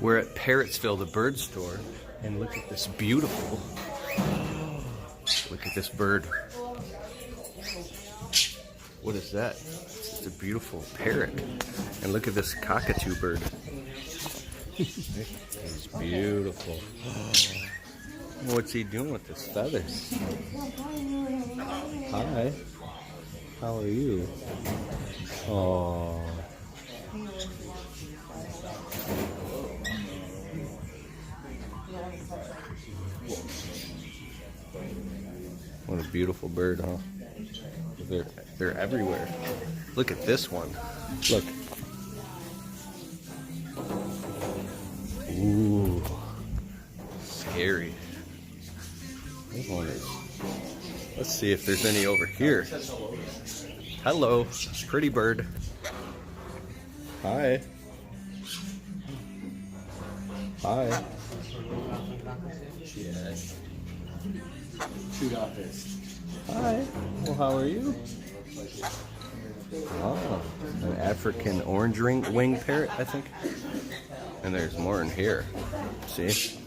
We're at Parrotsville, the bird store, and look at this beautiful, look at this bird. What is that? It's a beautiful parrot. And look at this cockatoo bird. It's beautiful. What's he doing with his feathers? Hi. How are you? Oh. What a beautiful bird, huh? They're everywhere. Look at this one. Look. Ooh. Scary. This one is. Let's see if there's any over here. Hello, pretty bird. Hi. Hi. Hi. Well, how are you? Oh, an African orange wing parrot, I think. And there's more in here. See?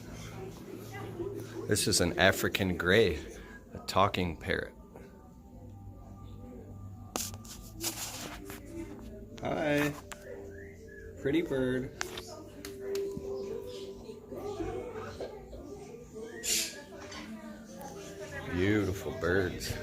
This is an African Grey, a talking parrot. Hi. Pretty bird. Beautiful birds.